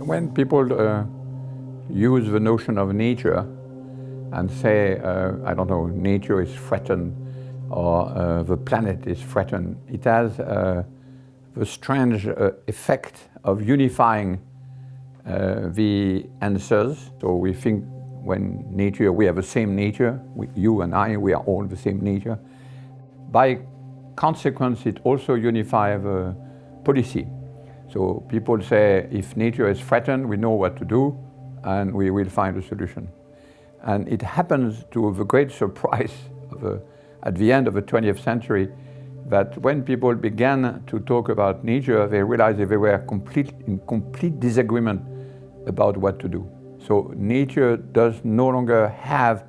When people use the notion of nature and say, I don't know, nature is threatened or the planet is threatened, it has the strange effect of unifying the answers. So we think when nature, we have the same nature, you and I, we are all the same nature. By consequence, it also unifies the policy. So people say, if nature is threatened, we know what to do, and we will find a solution. And it happens, to the great surprise at the end of the 20th century, that when people began to talk about nature, they realized that they were in complete disagreement about what to do. So nature does no longer have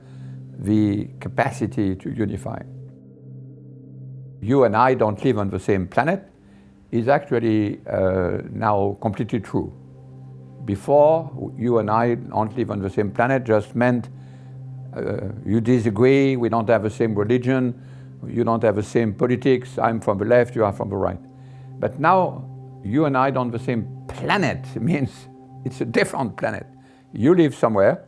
the capacity to unify. You and I don't live on the same planet is actually now completely true. Before, you and I don't live on the same planet just meant you disagree, we don't have the same religion, you don't have the same politics, I'm from the left, you are from the right. But now, you and I don't have the same planet. It means it's a different planet. You live somewhere,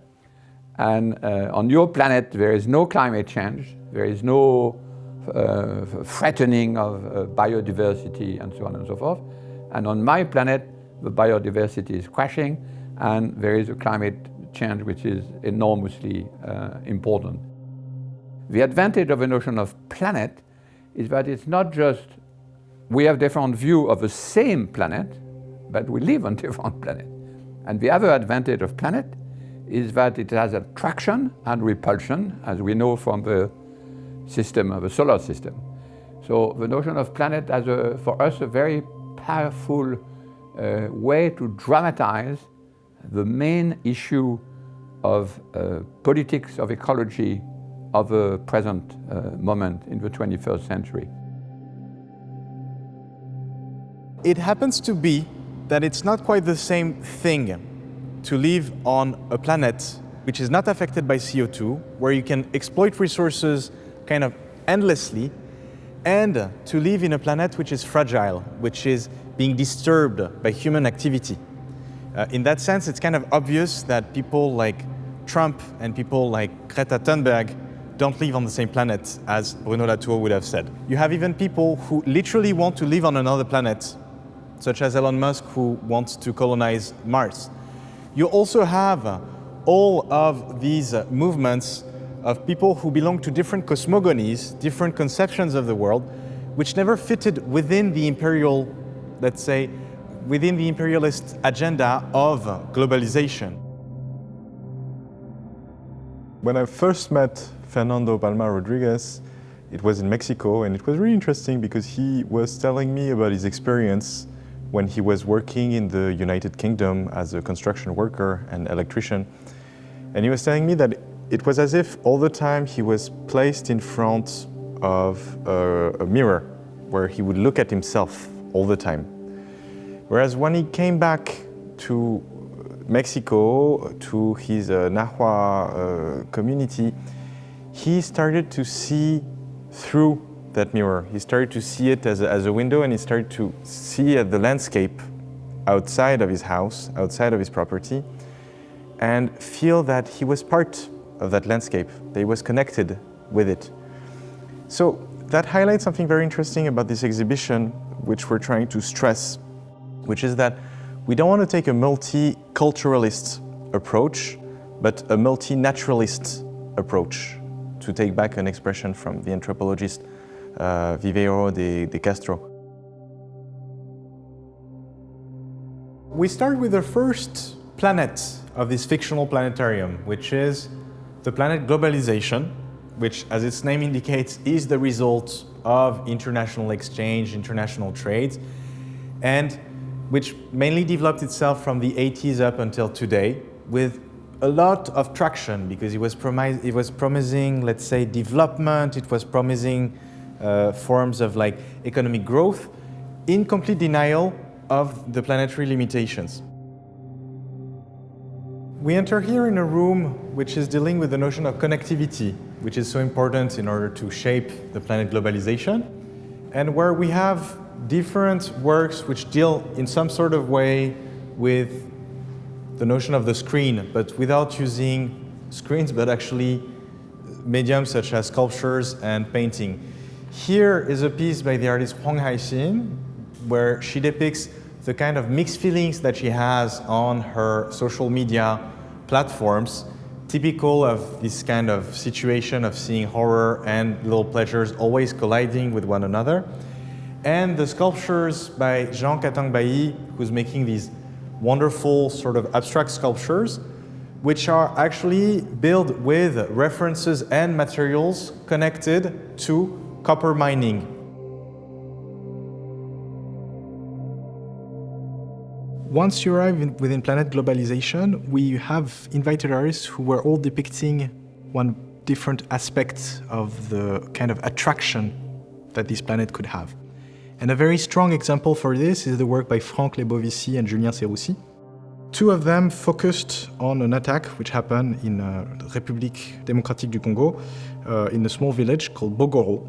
and on your planet there is no climate change, there is no threatening of biodiversity and so on and so forth. And on my planet, the biodiversity is crashing, and there is a climate change which is enormously important. The advantage of the notion of planet is that it's not just we have different view of the same planet, but we live on different planets. And the other advantage of planet is that it has attraction and repulsion, as we know from the system of the solar system. So the notion of planet has, for us, a very powerful way to dramatize the main issue of politics, of ecology, of the present moment in the 21st century. It happens to be that it's not quite the same thing to live on a planet which is not affected by CO2, where you can exploit resources kind of endlessly, and to live in a planet which is fragile, which is being disturbed by human activity. In that sense, it's kind of obvious that people like Trump and people like Greta Thunberg don't live on the same planet, as Bruno Latour would have said. You have even people who literally want to live on another planet, such as Elon Musk, who wants to colonize Mars. You also have all of these movements of people who belong to different cosmogonies, different conceptions of the world, which never fitted within the imperial, let's say, within the imperialist agenda of globalization. When I first met Fernando Palma Rodriguez, it was in Mexico, and it was really interesting because he was telling me about his experience when he was working in the United Kingdom as a construction worker and electrician. And he was telling me that it was as if all the time he was placed in front of a mirror where he would look at himself all the time. Whereas when he came back to Mexico, to his Nahua community, he started to see through that mirror. He started to see it as a window, and he started to see the landscape outside of his house, outside of his property, and feel that he was part of that landscape, that he was connected with it. So that highlights something very interesting about this exhibition, which we're trying to stress, which is that we don't want to take a multiculturalist approach, but a multinaturalist approach, to take back an expression from the anthropologist Vivero de Castro. We start with the first planet of this fictional planetarium, which is the planet Globalization, which, as its name indicates, is the result of international exchange, international trade, and which mainly developed itself from the 80s up until today, with a lot of traction, because it was promising, let's say, development, it was promising forms of like economic growth, in complete denial of the planetary limitations. We enter here in a room which is dealing with the notion of connectivity, which is so important in order to shape the planet Globalization, and where we have different works which deal in some sort of way with the notion of the screen, but without using screens, but actually mediums such as sculptures and painting. Here is a piece by the artist Huang Haixin, where she depicts the kind of mixed feelings that she has on her social media platforms, typical of this kind of situation of seeing horror and little pleasures always colliding with one another. And the sculptures by Jean Katang Bailly, who's making these wonderful sort of abstract sculptures, which are actually built with references and materials connected to copper mining. Once you arrive within Planet Globalization, we have invited artists who were all depicting one different aspect of the kind of attraction that this planet could have. And a very strong example for this is the work by Franck Lebovici and Julien Serroussi. Two of them focused on an attack which happened in République démocratique du Congo, in a small village called Bogoro.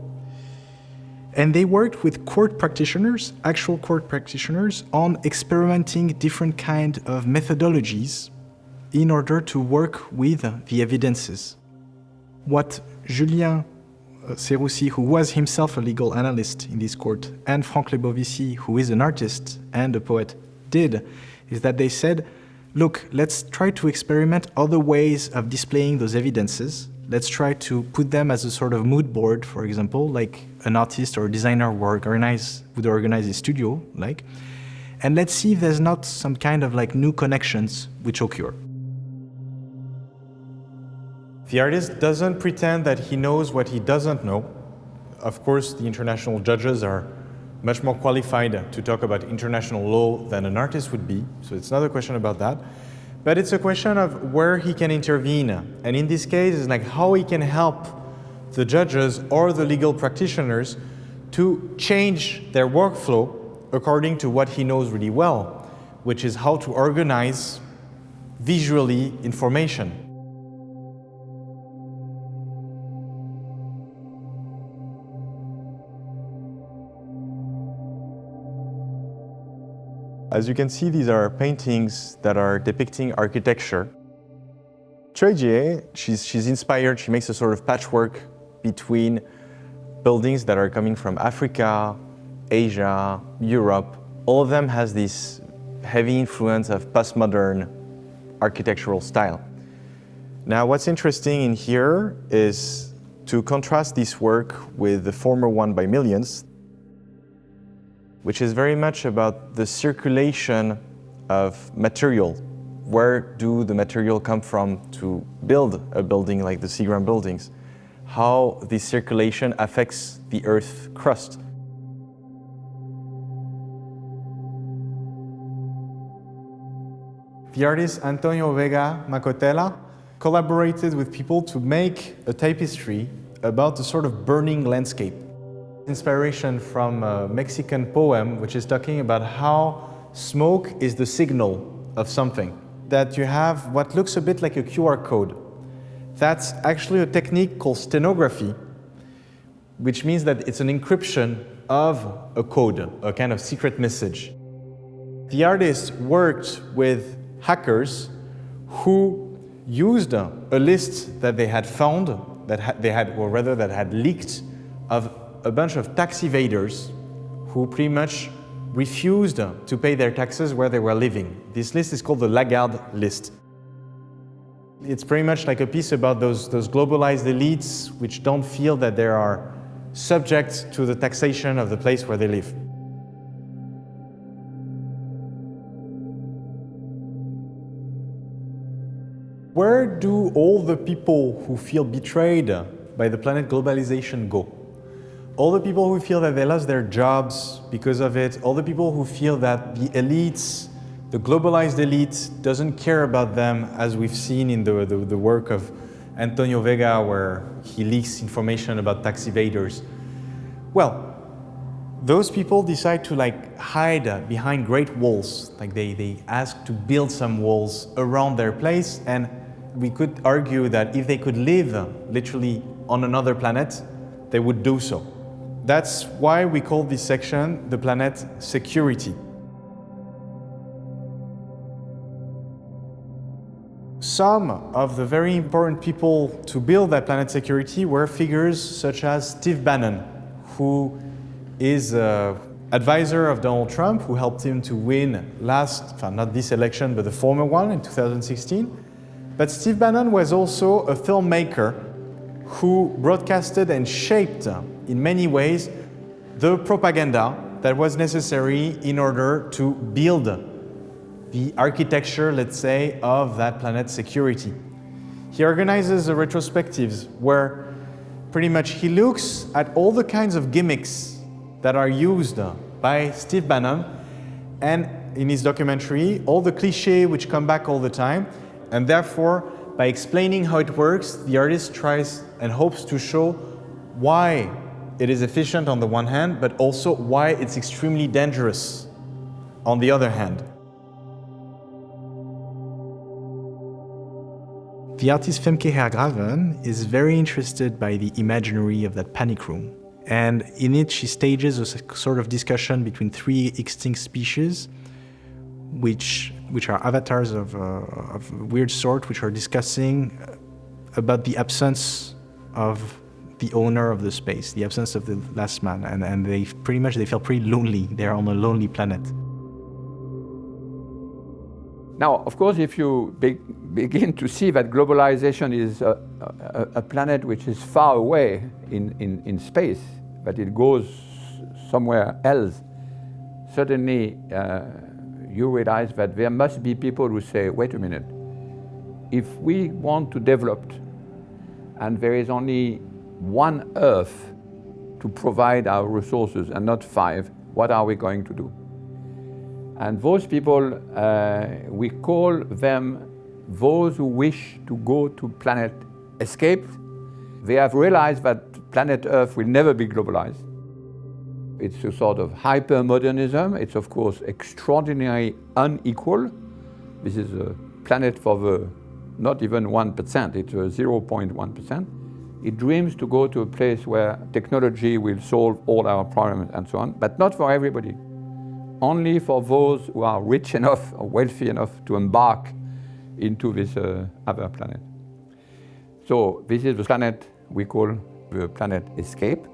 And they worked with court practitioners, actual court practitioners, on experimenting different kind of methodologies in order to work with the evidences. What Julien Serroussi, who was himself a legal analyst in this court, and Franck Lebovici, who is an artist and a poet, did is that they said, look, let's try to experiment other ways of displaying those evidences. Let's try to put them as a sort of mood board, for example, like an artist or a designer would organize a studio, like, and let's see if there's not some kind of like new connections which occur. The artist doesn't pretend that he knows what he doesn't know. Of course, the international judges are much more qualified to talk about international law than an artist would be, so it's not a question about that. But it's a question of where he can intervene. And in this case, it's like how he can help the judges or the legal practitioners to change their workflow according to what he knows really well, which is how to organize visually information. As you can see, these are paintings that are depicting architecture. Choi Jie, she's inspired, she makes a sort of patchwork between buildings that are coming from Africa, Asia, Europe. All of them has this heavy influence of postmodern architectural style. Now, what's interesting in here is to contrast this work with the former one by Millions, which is very much about the circulation of material. Where do the material come from to build a building like the Seagram buildings? How this circulation affects the Earth crust. The artist Antonio Vega Macotela collaborated with people to make a tapestry about a sort of burning landscape. Inspiration from a Mexican poem which is talking about how smoke is the signal of something. That you have what looks a bit like a QR code. That's actually a technique called stenography, which means that it's an encryption of a code, a kind of secret message. The artist worked with hackers who used a list that they had found, that had leaked, of a bunch of tax evaders who pretty much refused to pay their taxes where they were living. This list is called the Lagarde list. It's pretty much like a piece about those globalized elites which don't feel that they are subject to the taxation of the place where they live. Where do all the people who feel betrayed by the planet globalization go? All the people who feel that they lost their jobs because of it, all the people who feel that the elites, the globalized elite, doesn't care about them, as we've seen in the work of Antonio Vega, where he leaks information about tax evaders. Well, those people decide to hide behind great walls. They ask to build some walls around their place, and we could argue that if they could live literally on another planet, they would do so. That's why we call this section the planet security. Some of the very important people to build that planet security were figures such as Steve Bannon, who is an advisor of Donald Trump, who helped him to win not this election, but the former one in 2016. But Steve Bannon was also a filmmaker who broadcasted and shaped, in many ways, the propaganda that was necessary in order to build the architecture, let's say, of that planet security. He organizes retrospectives where pretty much he looks at all the kinds of gimmicks that are used by Steve Bannon, and in his documentary, all the clichés which come back all the time, and therefore, by explaining how it works, the artist tries and hopes to show why it is efficient on the one hand, but also why it's extremely dangerous on the other hand. The artist Femke Hergraven is very interested by the imaginary of that panic room. And in it, she stages a sort of discussion between three extinct species, which are avatars of a weird sort, which are discussing about the absence of the owner of the space, the absence of the last man. And they feel pretty lonely. They're on a lonely planet. Now, of course, if you begin to see that globalization is a planet which is far away in space, but it goes somewhere else, suddenly you realize that there must be people who say, wait a minute, if we want to develop and there is only one Earth to provide our resources and not 5, what are we going to do? And those people, we call them those who wish to go to planet escape. They have realized that planet Earth will never be globalized. It's a sort of hyper-modernism. It's of course extraordinarily unequal. This is a planet for the not even 1%, it's 0.1%. It dreams to go to a place where technology will solve all our problems and so on, but not for everybody. Only for those who are rich enough or wealthy enough to embark into this other planet. So this is the planet we call the planet escape.